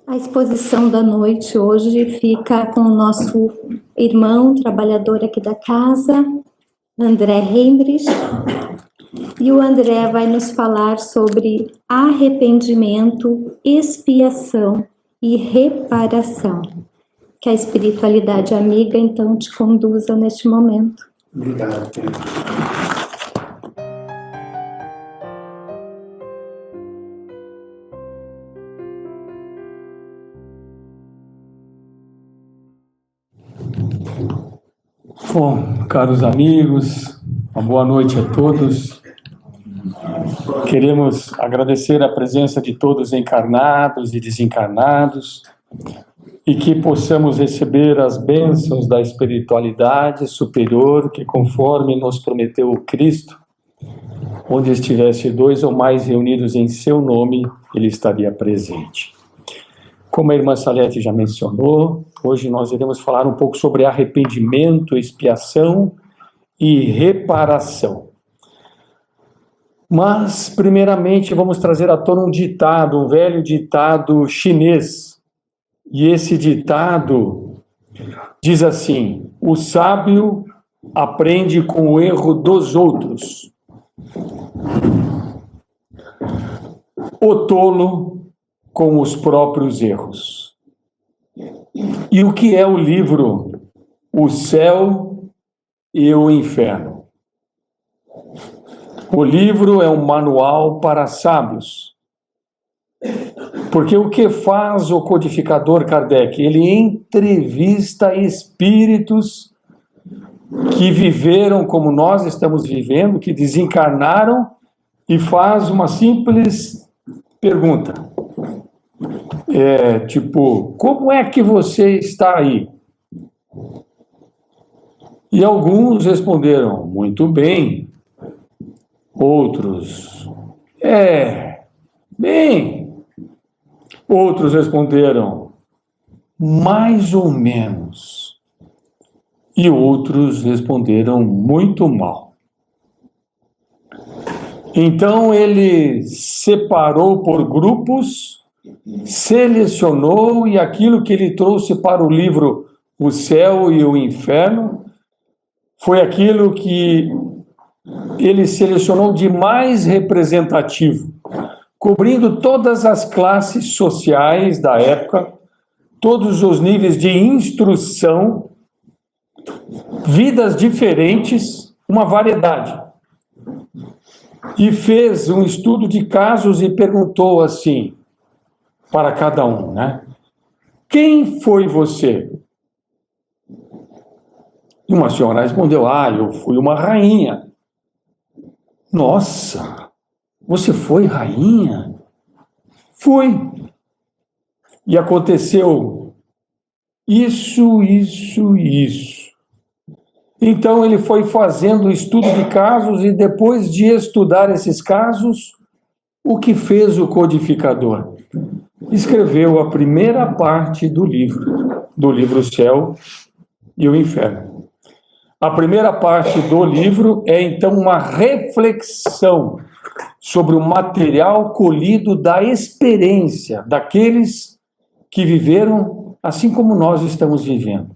A exposição da noite hoje fica com o nosso irmão, trabalhador aqui da casa, André Hendrich, e o André vai nos falar sobre arrependimento, expiação e reparação. Que a espiritualidade amiga, então, te conduza neste momento. Obrigado, Pedro. Bom, caros amigos, uma boa noite a todos. Queremos agradecer a presença de todos encarnados e desencarnados e que possamos receber as bênçãos da espiritualidade superior que, conforme nos prometeu o Cristo, onde estivesse dois ou mais reunidos em seu nome, ele estaria presente. Como a irmã Salete já mencionou, hoje nós iremos falar um pouco sobre arrependimento, expiação e reparação. Mas, primeiramente, vamos trazer à tona um ditado, um velho ditado chinês. E esse ditado diz assim: o sábio aprende com o erro dos outros, o tolo com os próprios erros. E o que é o livro O Céu e o Inferno? O livro é um manual para sábios. Porque o que faz o codificador Kardec? Ele entrevista espíritos que viveram como nós estamos vivendo, que desencarnaram, e faz uma simples pergunta. Como é que você está aí? E alguns responderam, muito bem. Outros, bem. Outros responderam, mais ou menos. E outros responderam, muito mal. Então ele separou por grupos, selecionou, e aquilo que ele trouxe para o livro O Céu e o Inferno foi aquilo que ele selecionou de mais representativo, cobrindo todas as classes sociais da época, todos os níveis de instrução, vidas diferentes, uma variedade. E fez um estudo de casos e perguntou assim, para cada um, né? Quem foi você? E uma senhora respondeu, eu fui uma rainha. Nossa, você foi rainha? Fui. E aconteceu isso. Então ele foi fazendo o estudo de casos e depois de estudar esses casos, o que fez o codificador? Escreveu a primeira parte do livro Céu e o Inferno. A primeira parte do livro é, então, uma reflexão sobre o material colhido da experiência daqueles que viveram assim como nós estamos vivendo.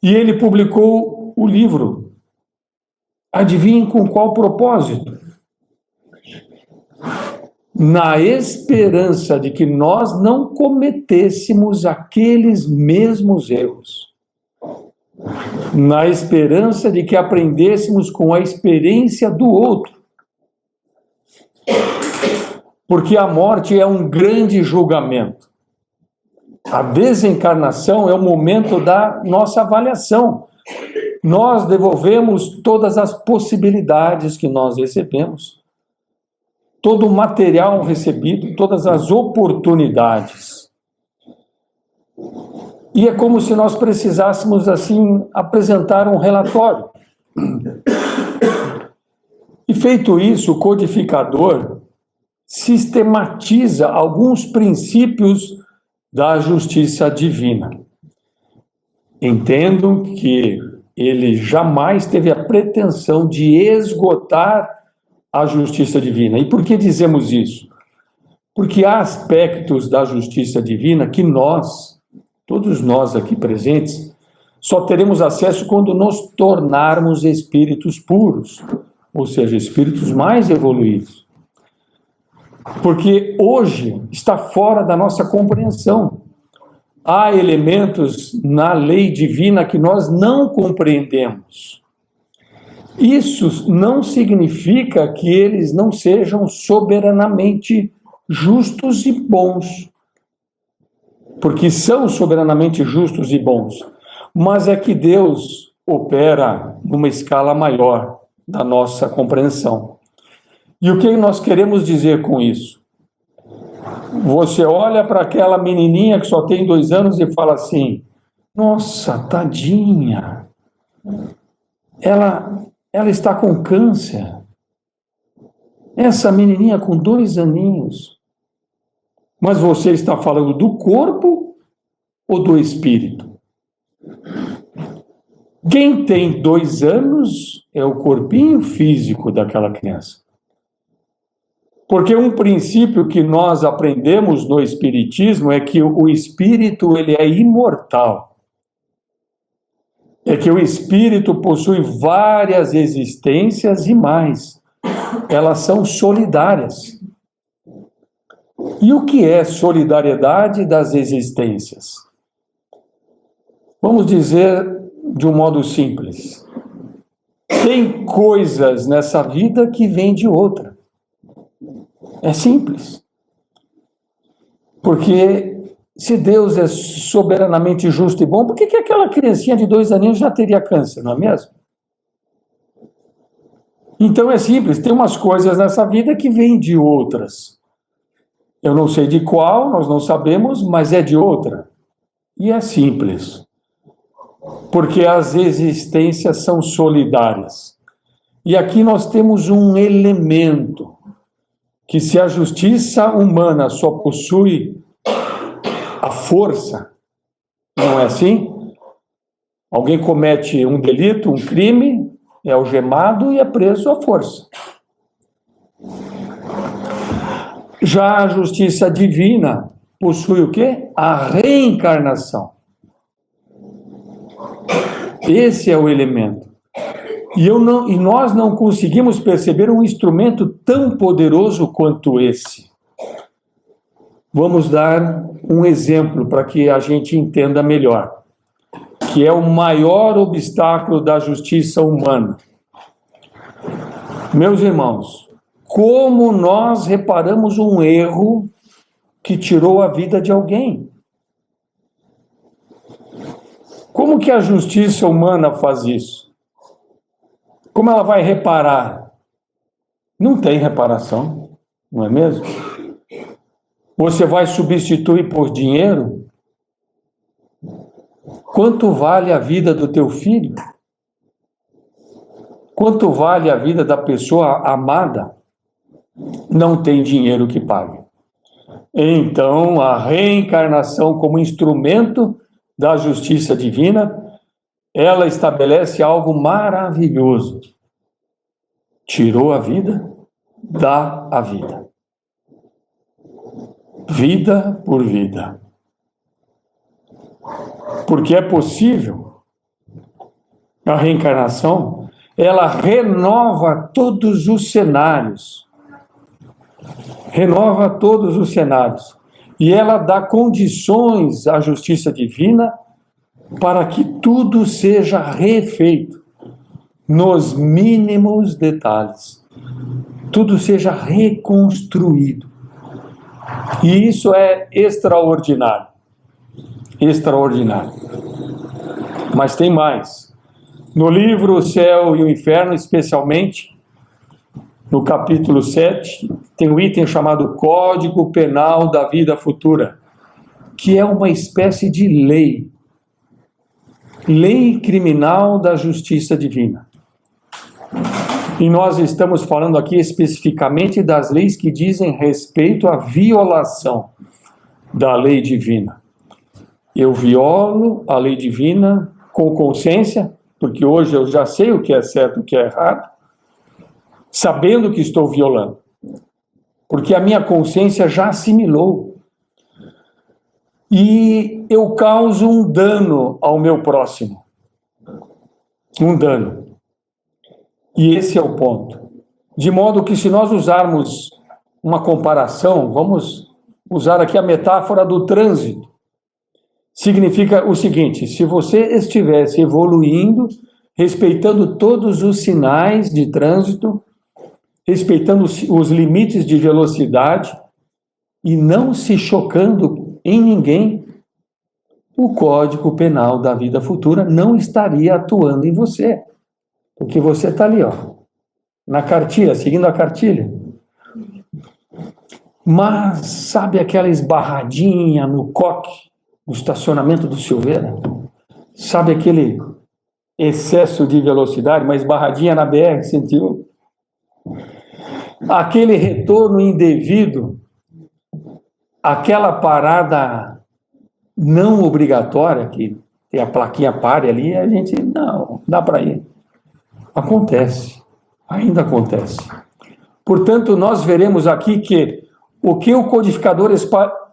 E ele publicou o livro. Adivinhem com qual propósito? Na esperança de que nós não cometêssemos aqueles mesmos erros. Na esperança de que aprendêssemos com a experiência do outro. Porque a morte é um grande julgamento. A desencarnação é o momento da nossa avaliação. Nós devolvemos todas as possibilidades que nós recebemos, todo o material recebido, todas as oportunidades. E é como se nós precisássemos, assim, apresentar um relatório. E feito isso, o codificador sistematiza alguns princípios da justiça divina. Entendo que ele jamais teve a pretensão de esgotar a justiça divina. E por que dizemos isso? Porque há aspectos da justiça divina que nós, todos nós aqui presentes, só teremos acesso quando nos tornarmos espíritos puros, ou seja, espíritos mais evoluídos. Porque hoje está fora da nossa compreensão. Há elementos na lei divina que nós não compreendemos. Isso não significa que eles não sejam soberanamente justos e bons, porque são soberanamente justos e bons, mas é que Deus opera numa escala maior da nossa compreensão. E o que nós queremos dizer com isso? Você olha para aquela menininha que só tem 2 anos e fala assim: nossa, tadinha, ela está com câncer. Essa menininha com 2 aninhos. Mas você está falando do corpo ou do espírito? Quem tem 2 anos é o corpinho físico daquela criança. Porque um princípio que nós aprendemos no Espiritismo é que o espírito ele é imortal. É que o espírito possui várias existências e mais. Elas são solidárias. E o que é solidariedade das existências? Vamos dizer de um modo simples. Tem coisas nessa vida que vêm de outra. É simples. Porque se Deus é soberanamente justo e bom, por que aquela criancinha de 2 aninhos já teria câncer, não é mesmo? Então é simples, tem umas coisas nessa vida que vêm de outras. Eu não sei de qual, nós não sabemos, mas é de outra. E é simples. Porque as existências são solidárias. E aqui nós temos um elemento que, se a justiça humana só possui a força, não é assim? Alguém comete um delito, um crime, é algemado e é preso à força. Já a justiça divina possui o quê? A reencarnação. Esse é o elemento. E nós não conseguimos perceber um instrumento tão poderoso quanto esse. Vamos dar um exemplo para que a gente entenda melhor, que é o maior obstáculo da justiça humana. Meus irmãos, como nós reparamos um erro que tirou a vida de alguém? Como que a justiça humana faz isso? Como ela vai reparar? Não tem reparação, não é mesmo? Você vai substituir por dinheiro? Quanto vale a vida do teu filho? Quanto vale a vida da pessoa amada? Não tem dinheiro que pague. Então, a reencarnação como instrumento da justiça divina, ela estabelece algo maravilhoso. Tirou a vida, dá a vida. Vida por vida. Porque é possível. A reencarnação, ela renova todos os cenários. Renova todos os cenários. E ela dá condições à justiça divina para que tudo seja refeito nos mínimos detalhes. Tudo seja reconstruído. E isso é extraordinário. Extraordinário. Mas tem mais. No livro O Céu e o Inferno, especialmente, no capítulo 7, tem um item chamado Código Penal da Vida Futura, que é uma espécie de lei. Lei criminal da justiça divina. E nós estamos falando aqui especificamente das leis que dizem respeito à violação da lei divina. Eu violo a lei divina com consciência, porque hoje eu já sei o que é certo e o que é errado, sabendo que estou violando. porque a minha consciência já assimilou. E eu causo um dano ao meu próximo. Um dano. E esse é o ponto. De modo que, se nós usarmos uma comparação, vamos usar aqui a metáfora do trânsito. Significa o seguinte: se você estivesse evoluindo, respeitando todos os sinais de trânsito, respeitando os limites de velocidade e não se chocando em ninguém, o Código Penal da vida futura não estaria atuando em você. Porque você está ali, ó, na cartilha, seguindo a cartilha. Mas sabe aquela esbarradinha no coque, no estacionamento do Silveira? Sabe aquele excesso de velocidade, uma esbarradinha na BR-101? Aquele retorno indevido, aquela parada não obrigatória, que tem a plaquinha pare ali, a gente, não, dá para ir. Acontece, ainda acontece. Portanto, nós veremos aqui que o que o codificador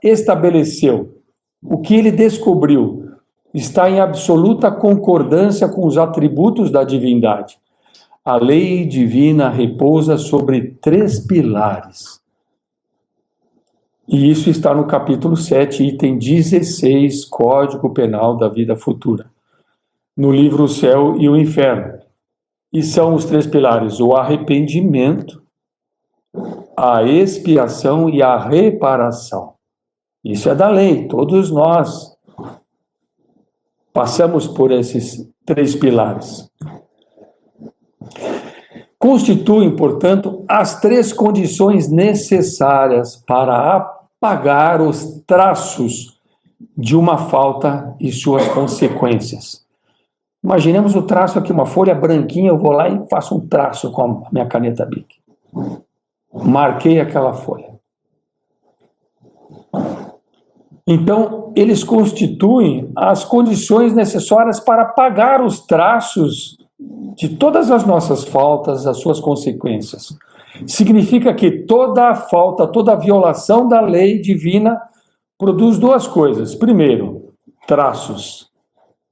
estabeleceu, o que ele descobriu, está em absoluta concordância com os atributos da divindade. A lei divina repousa sobre 3 pilares. E isso está no capítulo 7, item 16, Código Penal da Vida Futura, no livro O Céu e o Inferno. E são os 3 pilares: o arrependimento, a expiação e a reparação. Isso é da lei, todos nós passamos por esses 3 pilares. Constituem, portanto, as 3 condições necessárias para apagar os traços de uma falta e suas consequências. Imaginemos o traço aqui, uma folha branquinha, eu vou lá e faço um traço com a minha caneta Bic. Marquei aquela folha. Então, eles constituem as condições necessárias para apagar os traços de todas as nossas faltas, as suas consequências. Significa que toda falta, toda violação da lei divina produz 2 coisas. Primeiro, traços.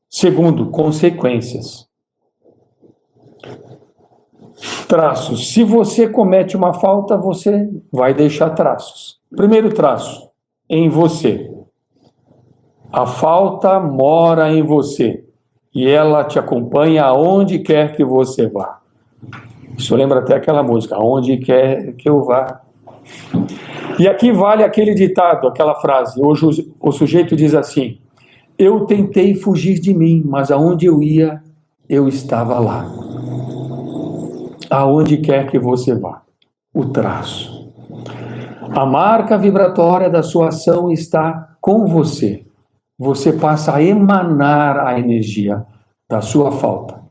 Segundo, consequências. Traços. Se você comete uma falta, você vai deixar traços. Primeiro traço, em você. A falta mora em você e ela te acompanha aonde quer que você vá. Isso lembra até aquela música, aonde quer que eu vá. E aqui vale aquele ditado, aquela frase. Hoje o sujeito diz assim: eu tentei fugir de mim, mas aonde eu ia, eu estava lá. Aonde quer que você vá. O traço. A marca vibratória da sua ação está com você. Você passa a emanar a energia da sua falta.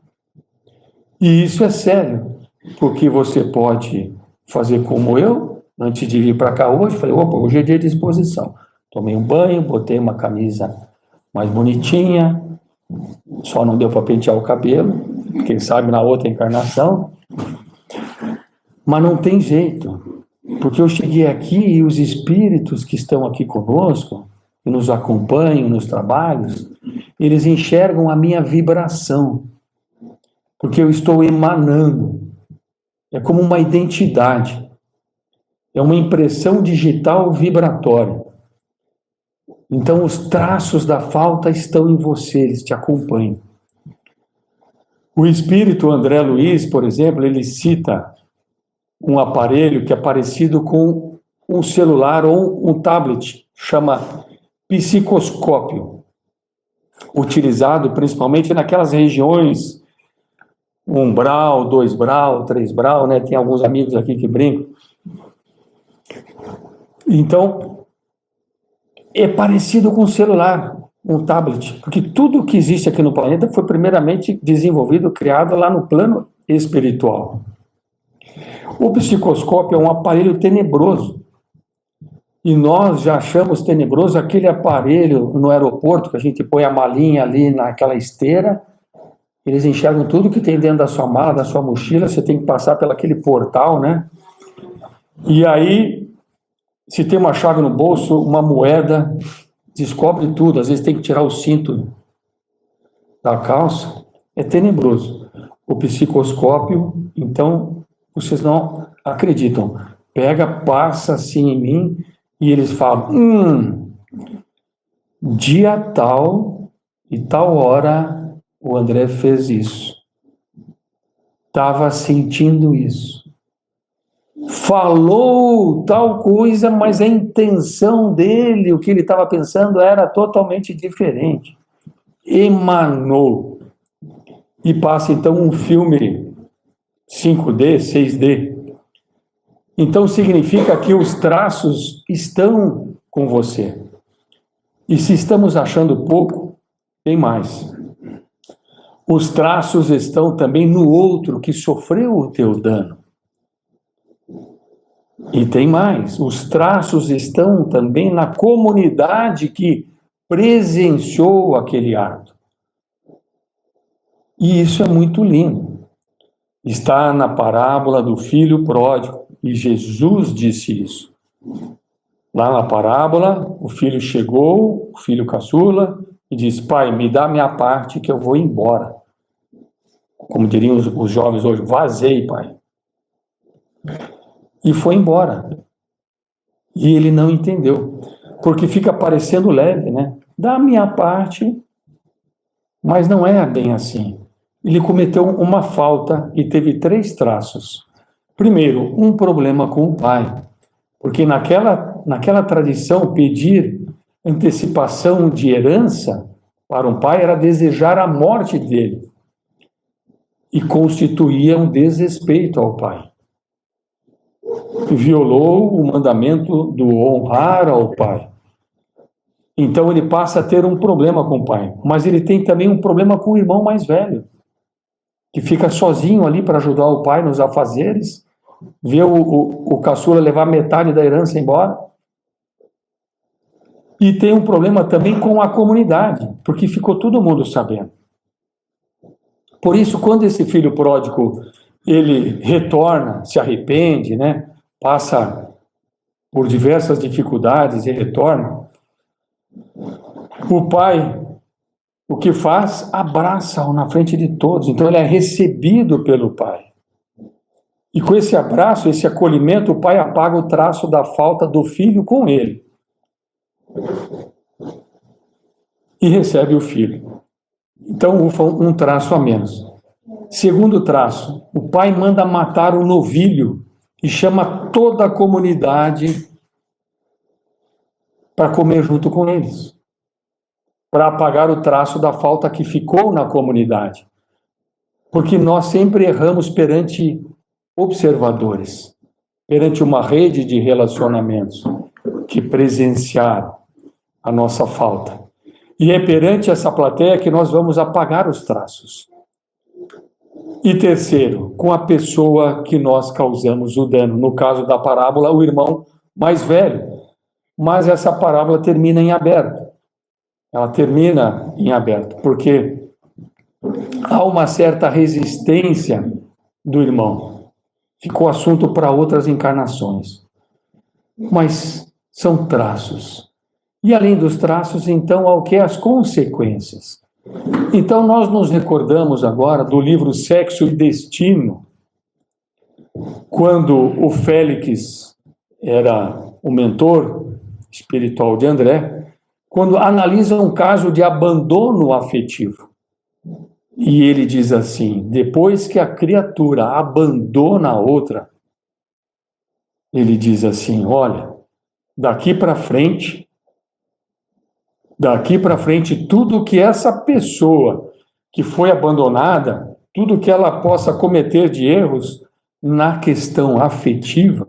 E isso é sério, porque você pode fazer como eu, antes de vir para cá hoje, falei, opa, hoje é dia de exposição. Tomei um banho, botei uma camisa mais bonitinha, só não deu para pentear o cabelo, quem sabe na outra encarnação. Mas não tem jeito, porque eu cheguei aqui e os espíritos que estão aqui conosco, que nos acompanham nos trabalhos, eles enxergam a minha vibração, porque eu estou emanando. É como uma identidade, é uma impressão digital vibratória. Então os traços da falta estão em você, eles te acompanham. O espírito André Luiz, por exemplo, ele cita um aparelho que é parecido com um celular ou um tablet, chama psicoscópio, utilizado principalmente naquelas regiões 1 brau, 2 brau, 3 brau, né? Tem alguns amigos aqui que brincam. Então, é parecido com um celular, um tablet, porque tudo que existe aqui no planeta foi primeiramente desenvolvido, criado lá no plano espiritual. O psicoscópio é um aparelho tenebroso. E nós já achamos tenebroso aquele aparelho no aeroporto, que a gente põe a malinha ali naquela esteira, eles enxergam tudo que tem dentro da sua mala, da sua mochila, você tem que passar pelo aquele portal, né? E aí Se tem uma chave no bolso, uma moeda, descobre tudo. Às vezes tem que tirar o cinto da calça. É tenebroso. O psicoscópio, então, vocês não acreditam. Pega, passa assim em mim e eles falam, dia tal e tal hora o André fez isso. Estava sentindo isso. Falou tal coisa, mas a intenção dele, o que ele estava pensando era totalmente diferente. Emanou. E passa então um filme 5D, 6D. Então significa que os traços estão com você. E se estamos achando pouco, tem mais. Os traços estão também no outro que sofreu o teu dano. E tem mais, os traços estão também na comunidade que presenciou aquele ato. E isso é muito lindo. Está na parábola do filho pródigo, e Jesus disse isso. Lá na parábola, o filho chegou, o filho caçula, e disse, pai, me dá minha parte que eu vou embora. Como diriam os jovens hoje, vazei, pai. E foi embora. E ele não entendeu. Porque fica parecendo leve, né? Dá a minha parte, mas não é bem assim. Ele cometeu uma falta e teve 3 traços. Primeiro, um problema com o pai. Porque naquela tradição, pedir antecipação de herança para um pai era desejar a morte dele. E constituía um desrespeito ao pai. Violou o mandamento do honrar ao pai. Então ele passa a ter um problema com o pai. Mas ele tem também um problema com o irmão mais velho, que fica sozinho ali para ajudar o pai nos afazeres, vê o caçula levar metade da herança embora. E tem um problema também com a comunidade, porque ficou todo mundo sabendo. Por isso, quando esse filho pródigo, ele retorna, se arrepende, né? Passa por diversas dificuldades e retorna, o pai, o que faz? Abraça-o na frente de todos. Então ele é recebido pelo pai. E com esse abraço, esse acolhimento, o pai apaga o traço da falta do filho com ele. E recebe o filho. Então, ufa, um traço a menos. Segundo traço, o pai manda matar o novilho e chama toda a comunidade para comer junto com eles, para apagar o traço da falta que ficou na comunidade. Porque nós sempre erramos perante observadores, perante uma rede de relacionamentos que presenciaram a nossa falta. E é perante essa plateia que nós vamos apagar os traços. E terceiro, com a pessoa que nós causamos o dano. No caso da parábola, o irmão mais velho. Mas essa parábola termina em aberto. Ela termina em aberto, porque há uma certa resistência do irmão. Ficou assunto para outras encarnações. Mas são traços. E além dos traços, então, há o que? As consequências. Então, nós nos recordamos agora do livro Sexo e Destino, quando o Félix era o mentor espiritual de André, quando analisa um caso de abandono afetivo. E ele diz assim, depois que a criatura abandona a outra, ele diz assim, olha, daqui para frente, tudo que essa pessoa que foi abandonada, tudo que ela possa cometer de erros na questão afetiva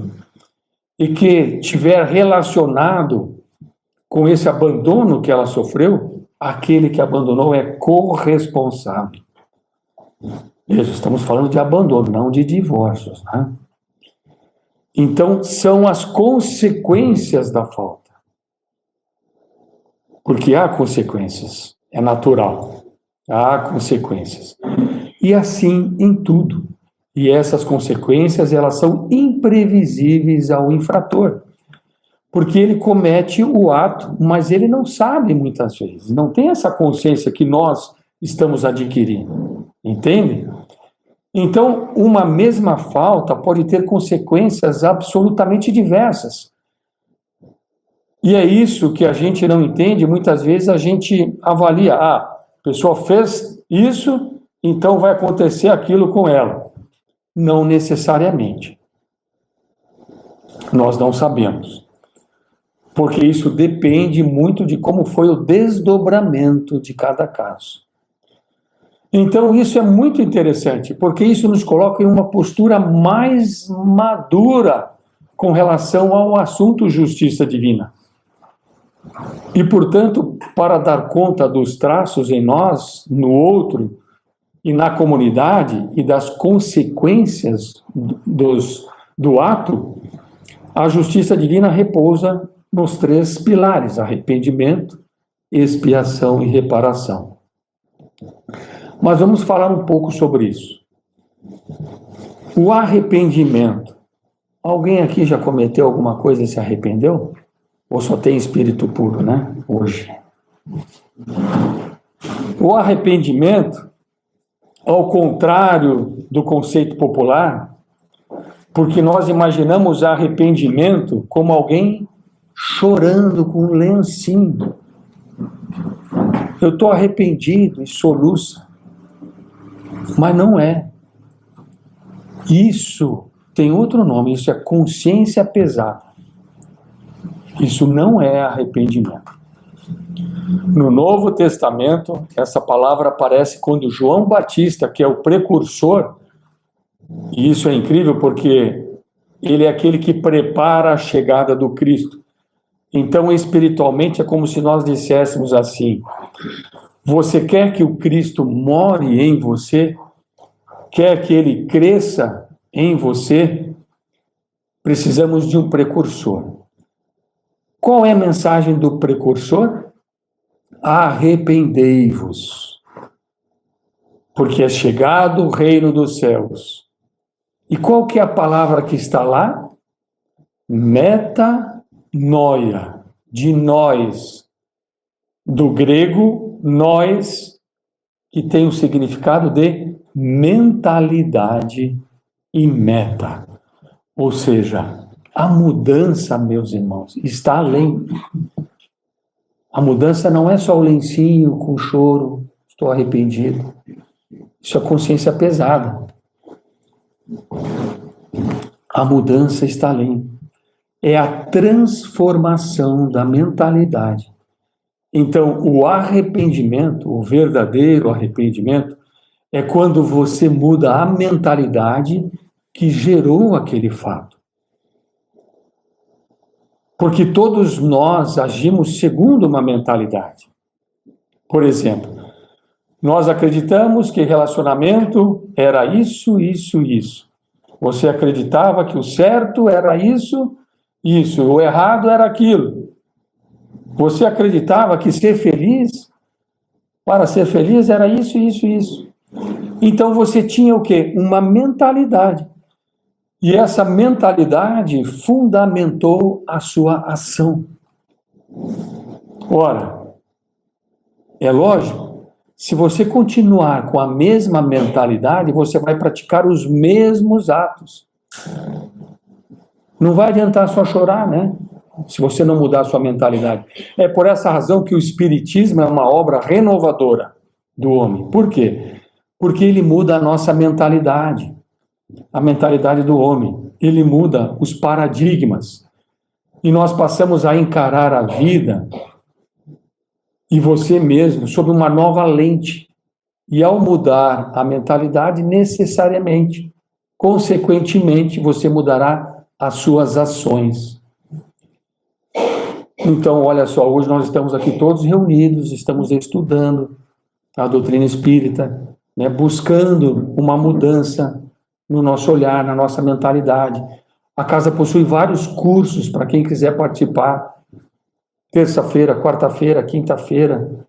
e que tiver relacionado com esse abandono que ela sofreu, aquele que abandonou é corresponsável. Veja, estamos falando de abandono, não de divórcios, né? Então, são as consequências da falta. Porque há consequências, é natural, há consequências. E assim em tudo. E essas consequências, elas são imprevisíveis ao infrator. porque ele comete o ato, mas ele não sabe muitas vezes, não tem essa consciência que nós estamos adquirindo, entende? Então, uma mesma falta pode ter consequências absolutamente diversas. E é isso que a gente não entende, muitas vezes a gente avalia, a pessoa fez isso, então vai acontecer aquilo com ela. Não necessariamente. Nós não sabemos. Porque isso depende muito de como foi o desdobramento de cada caso. Então, isso é muito interessante, porque isso nos coloca em uma postura mais madura com relação ao assunto justiça divina. E, portanto, para dar conta dos traços em nós, no outro e na comunidade e das consequências do ato, a justiça divina repousa nos 3 pilares: arrependimento, expiação e reparação. Mas vamos falar um pouco sobre isso. O arrependimento. Alguém aqui já cometeu alguma coisa e se arrependeu? Ou só tem espírito puro, né? Hoje. O arrependimento, ao contrário do conceito popular, porque nós imaginamos arrependimento como alguém chorando com um lencinho. Eu estou arrependido e soluça. Mas não é. Isso tem outro nome, isso é consciência pesada. Isso não é arrependimento. No Novo Testamento, essa palavra aparece quando João Batista, que é o precursor, e isso é incrível porque ele é aquele que prepara a chegada do Cristo. Então, espiritualmente, é como se nós disséssemos assim: você quer que o Cristo more em você? Quer que ele cresça em você? Precisamos de um precursor. Qual é a mensagem do precursor? Arrependei-vos, porque é chegado o reino dos céus. E qual que é a palavra que está lá? Metanoia, de nós, do grego nós, que tem o significado de mentalidade e meta. Ou seja, a mudança, meus irmãos, está além. A mudança não é só o lencinho com choro, estou arrependido. Isso é consciência pesada. A mudança está além. É a transformação da mentalidade. Então, o arrependimento, o verdadeiro arrependimento, é quando você muda a mentalidade que gerou aquele fato. Porque todos nós agimos segundo uma mentalidade. Por exemplo, nós acreditamos que relacionamento era isso, isso, isso. Você acreditava que o certo era isso, isso, o errado era aquilo. Você acreditava que ser feliz, para ser feliz, era isso, isso, isso. Então você tinha o quê? Uma mentalidade. E essa mentalidade fundamentou a sua ação. Ora, é lógico, se você continuar com a mesma mentalidade, você vai praticar os mesmos atos. Não vai adiantar só chorar, né? Se você não mudar a sua mentalidade. É por essa razão que o Espiritismo é uma obra renovadora do homem. Por quê? Porque ele muda a nossa mentalidade. A mentalidade do homem. Ele muda os paradigmas. E nós passamos a encarar a vida e você mesmo sob uma nova lente. E ao mudar a mentalidade, necessariamente, consequentemente, você mudará as suas ações. Então, olha só, hoje nós estamos aqui todos reunidos, estamos estudando a doutrina espírita, né, buscando uma mudança no nosso olhar, na nossa mentalidade. A casa possui vários cursos para quem quiser participar. Terça-feira, quarta-feira, quinta-feira,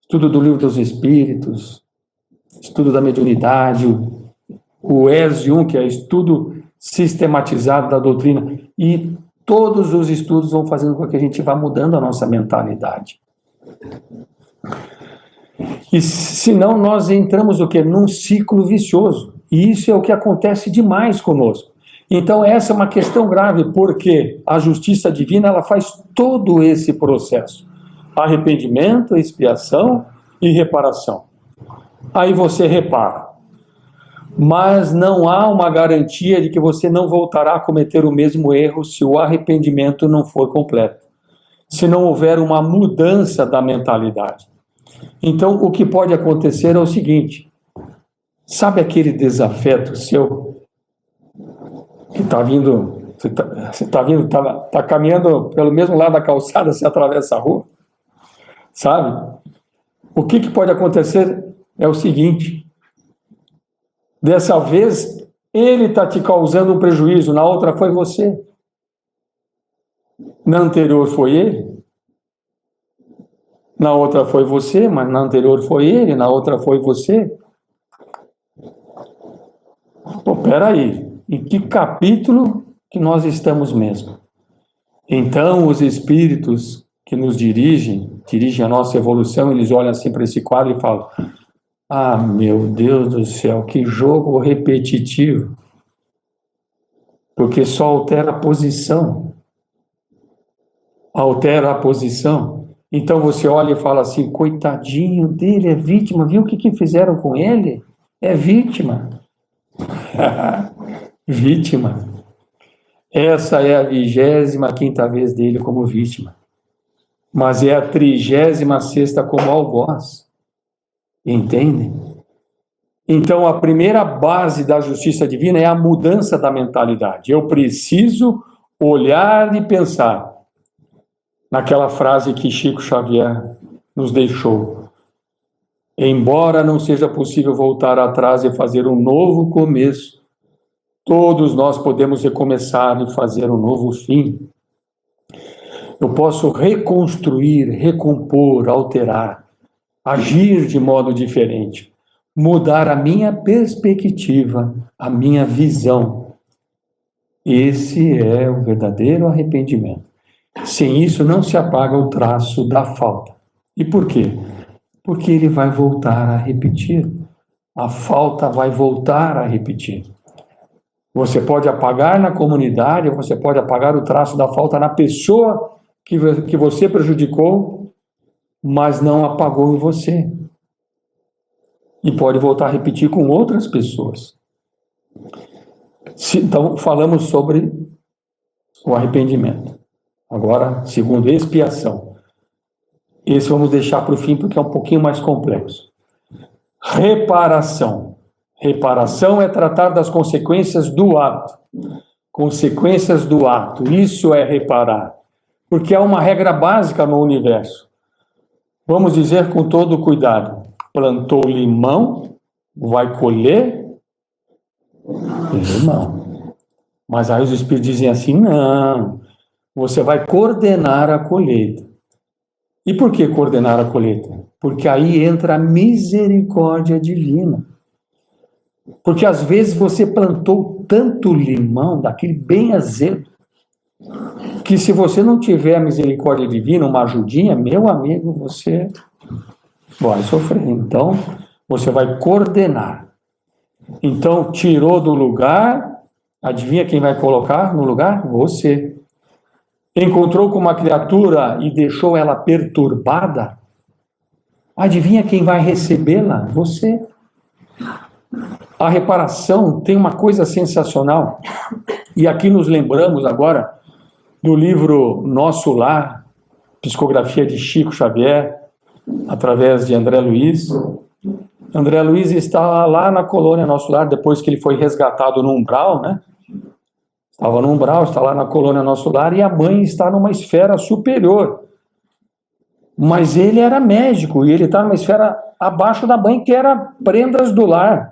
estudo do Livro dos Espíritos, estudo da mediunidade, o ES1, que é estudo sistematizado da doutrina. E todos os estudos vão fazendo com que a gente vá mudando a nossa mentalidade. E senão nós entramos o quê? Num ciclo vicioso. E isso é o que acontece demais conosco. Então essa é uma questão grave, porque a justiça divina ela faz todo esse processo. Arrependimento, expiação e reparação. Aí você repara. Mas não há uma garantia de que você não voltará a cometer o mesmo erro se o arrependimento não for completo. Se não houver uma mudança da mentalidade. Então, o que pode acontecer é o seguinte. Sabe aquele desafeto seu? Que está vindo... Você está caminhando pelo mesmo lado da calçada, você atravessa a rua? Sabe? O que pode acontecer é o seguinte. Dessa vez, ele está te causando um prejuízo, na outra foi você. Na anterior foi ele. Na outra foi você, mas na anterior foi ele, na outra foi você. Pô, peraí, em que capítulo que nós estamos mesmo? Então, os espíritos que nos dirigem a nossa evolução, eles olham assim para esse quadro e falam: ah, meu Deus do céu, que jogo repetitivo. Porque só altera a posição. Altera a posição. Então você olha e fala assim, coitadinho dele, é vítima, viu o que fizeram com ele? É vítima. Vítima. Essa é a 25ª vez dele como vítima. Mas é a 36ª como algoz. Entende? Então a primeira base da justiça divina é a mudança da mentalidade. Eu preciso olhar e pensar naquela frase que Chico Xavier nos deixou. Embora não seja possível voltar atrás e fazer um novo começo, todos nós podemos recomeçar e fazer um novo fim. Eu posso reconstruir, recompor, alterar, agir de modo diferente, mudar a minha perspectiva, a minha visão. Esse é o verdadeiro arrependimento. Sem isso não se apaga o traço da falta. E por quê? Porque ele vai voltar a repetir. A falta vai voltar a repetir. Você pode apagar na comunidade, você pode apagar o traço da falta na pessoa que você prejudicou, mas não apagou em você. E pode voltar a repetir com outras pessoas. Então, falamos sobre o arrependimento. Agora, segundo, expiação. Esse vamos deixar para o fim porque é um pouquinho mais complexo. Reparação. Reparação é tratar das consequências do ato. Consequências do ato. Isso é reparar. Porque há uma regra básica no universo. Vamos dizer com todo cuidado. Plantou limão, vai colher limão. Mas aí os espíritos dizem assim, não, você vai coordenar a colheita. E por que coordenar a colheita? Porque aí entra a misericórdia divina. Porque às vezes você plantou tanto limão, daquele bem azedo, que se você não tiver a misericórdia divina, uma ajudinha, meu amigo, você vai sofrer. Então, você vai coordenar. Então, tirou do lugar, adivinha quem vai colocar no lugar? Você. Encontrou com uma criatura e deixou ela perturbada, adivinha quem vai recebê-la? Você. A reparação tem uma coisa sensacional, e aqui nos lembramos agora do livro Nosso Lar, psicografia de Chico Xavier, através de André Luiz. André Luiz está lá na colônia Nosso Lar, depois que ele foi resgatado no umbral, né? Estava no umbral, está lá na colônia Nosso Lar, e a mãe está numa esfera superior. Mas ele era médico, e ele está numa esfera abaixo da mãe, que era prendas do lar.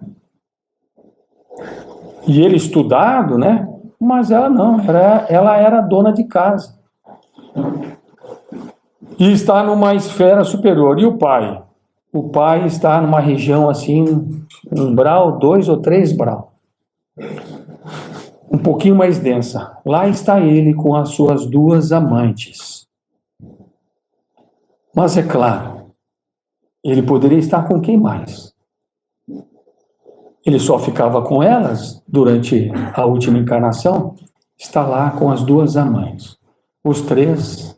E ele estudado, né? Mas ela não, ela era dona de casa. E está numa esfera superior. E o pai? O pai está numa região assim, umbral, 2 ou 3 graus. um pouquinho mais densa. Lá está ele com as suas duas amantes. Mas é claro, ele poderia estar com quem mais? Ele só ficava com elas durante a última encarnação? Está lá com as duas amantes. Os três.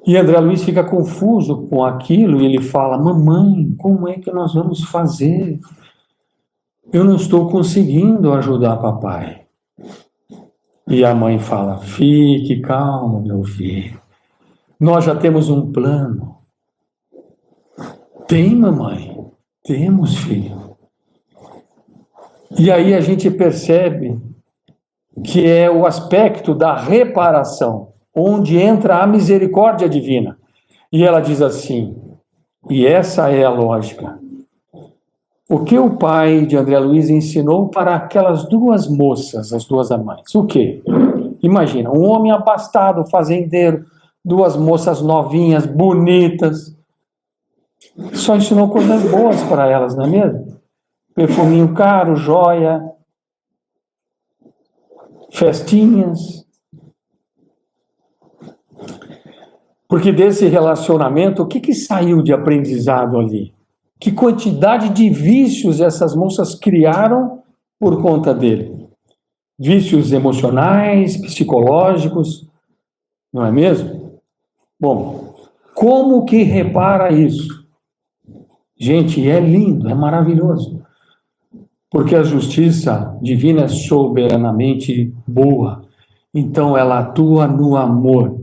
E André Luiz fica confuso com aquilo e ele fala: mamãe, como é que nós vamos fazer? Eu não estou conseguindo ajudar papai. E a mãe fala: fique calmo, meu filho. Nós já temos um plano. Tem, mamãe? Temos, filho. E aí a gente percebe que é o aspecto da reparação, onde entra a misericórdia divina. E ela diz assim, e essa é a lógica: o que o pai de André Luiz ensinou para aquelas duas moças, as duas amantes? O quê? Imagina, um homem abastado, fazendeiro, duas moças novinhas, bonitas. Só ensinou coisas boas para elas, não é mesmo? Perfuminho caro, joia, festinhas. Porque desse relacionamento, o que saiu de aprendizado ali? Que quantidade de vícios essas moças criaram por conta dele? Vícios emocionais, psicológicos, não é mesmo? Bom, como que repara isso? Gente, é lindo, é maravilhoso. Porque a justiça divina é soberanamente boa. Então ela atua no amor.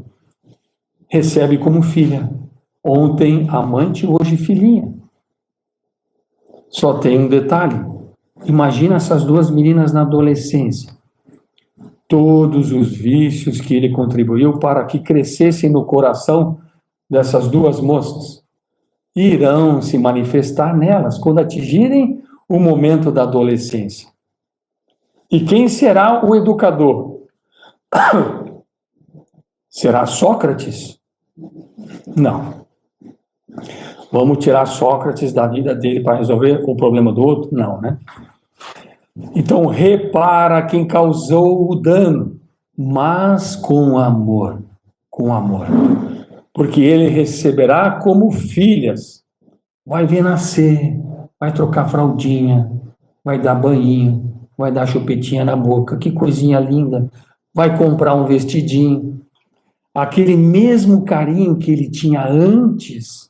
Recebe como filha. Ontem amante, hoje filhinha. Só tem um detalhe. Imagina essas duas meninas na adolescência. Todos os vícios que ele contribuiu para que crescessem no coração dessas duas moças irão se manifestar nelas quando atingirem o momento da adolescência. E quem será o educador? Será Sócrates? Não. Vamos tirar Sócrates da vida dele para resolver o problema do outro? Não, né? Então, repara quem causou o dano, mas com amor. Com amor. Porque ele receberá como filhas. Vai ver nascer, vai trocar fraldinha, vai dar banhinho, vai dar chupetinha na boca, que coisinha linda. Vai comprar um vestidinho. Aquele mesmo carinho que ele tinha antes,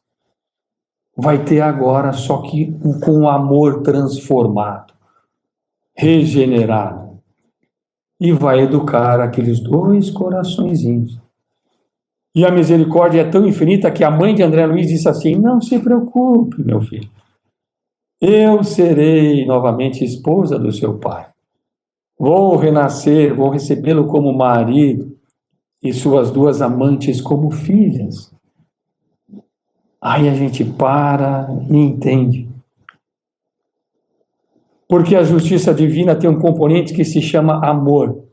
vai ter agora, só que com o amor transformado, regenerado. E vai educar aqueles dois coraçõezinhos. E a misericórdia é tão infinita que a mãe de André Luiz disse assim: não se preocupe, meu filho. Eu serei novamente esposa do seu pai. Vou renascer, vou recebê-lo como marido e suas duas amantes como filhas. Aí a gente para e entende. Porque a justiça divina tem um componente que se chama amor.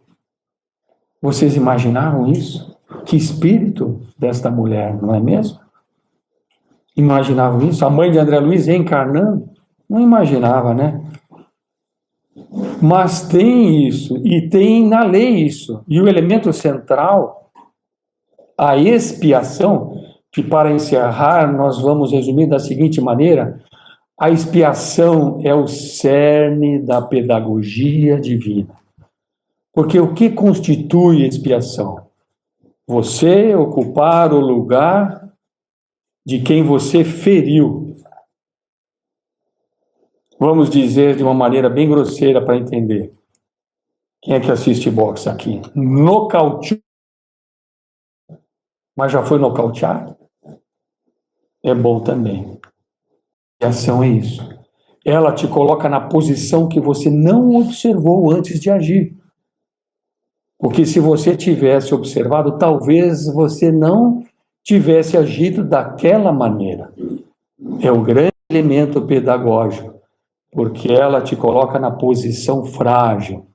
Vocês imaginaram isso? Que espírito desta mulher, não é mesmo? Imaginavam isso? A mãe de André Luiz reencarnando? Não imaginava, né? Mas tem isso, e tem na lei isso. E o elemento central, a expiação, que para encerrar nós vamos resumir da seguinte maneira: a expiação é o cerne da pedagogia divina. Porque o que constitui expiação? Você ocupar o lugar de quem você feriu. Vamos dizer de uma maneira bem grosseira para entender. Quem é que assiste boxe aqui? Nocauteou. Mas já foi nocauteado? É bom também. E a ação é isso. Ela te coloca na posição que você não observou antes de agir. Porque se você tivesse observado, talvez você não tivesse agido daquela maneira. É o grande elemento pedagógico, porque ela te coloca na posição frágil,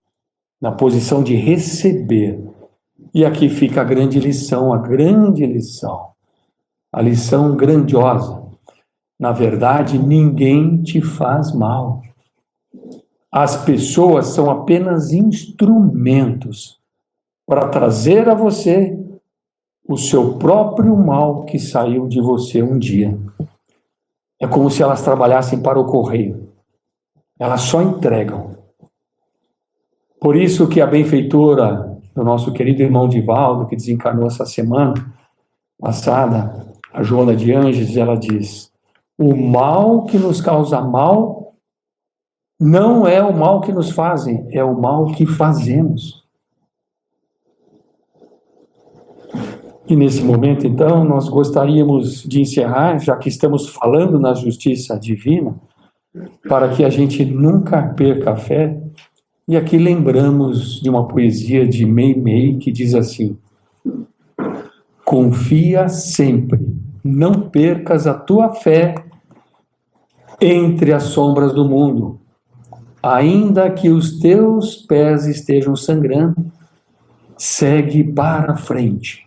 na posição de receber. E aqui fica a grande lição, a lição grandiosa. Na verdade, ninguém te faz mal. As pessoas são apenas instrumentos para trazer a você o seu próprio mal que saiu de você um dia. É como se elas trabalhassem para o correio. Elas só entregam. Por isso que a benfeitora do nosso querido irmão Divaldo, que desencarnou essa semana passada, a Joana de Ângeles, ela diz: o mal que nos causa mal não é o mal que nos fazem, é o mal que fazemos. E nesse momento, então, nós gostaríamos de encerrar, já que estamos falando na justiça divina, para que a gente nunca perca a fé. E aqui lembramos de uma poesia de Meimei que diz assim: confia sempre, não percas a tua fé entre as sombras do mundo, ainda que os teus pés estejam sangrando, segue para frente,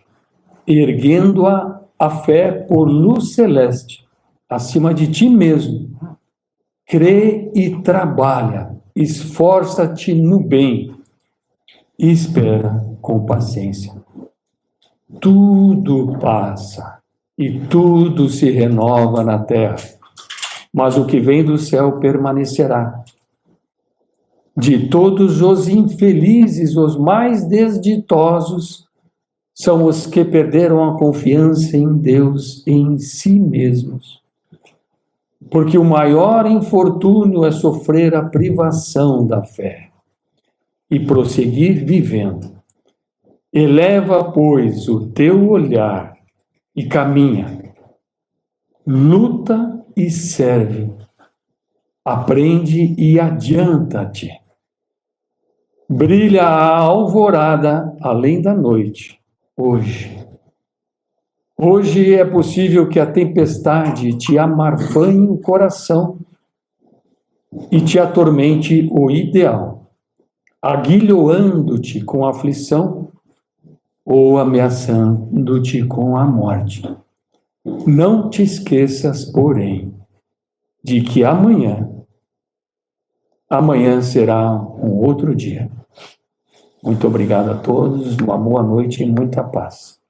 erguendo a fé por luz celeste, acima de ti mesmo. Crê e trabalha, esforça-te no bem e espera com paciência. Tudo passa e tudo se renova na terra, mas o que vem do céu permanecerá. De todos os infelizes, os mais desditosos são os que perderam a confiança em Deus e em si mesmos. Porque o maior infortúnio é sofrer a privação da fé e prosseguir vivendo. Eleva, pois, o teu olhar e caminha. Luta e serve. Aprende e adianta-te. Brilha a alvorada além da noite, hoje. Hoje é possível que a tempestade te amarfanhe o coração e te atormente o ideal, aguilhoando-te com a aflição ou ameaçando-te com a morte. Não te esqueças, porém, de que amanhã será um outro dia. Muito obrigado a todos, uma boa noite e muita paz.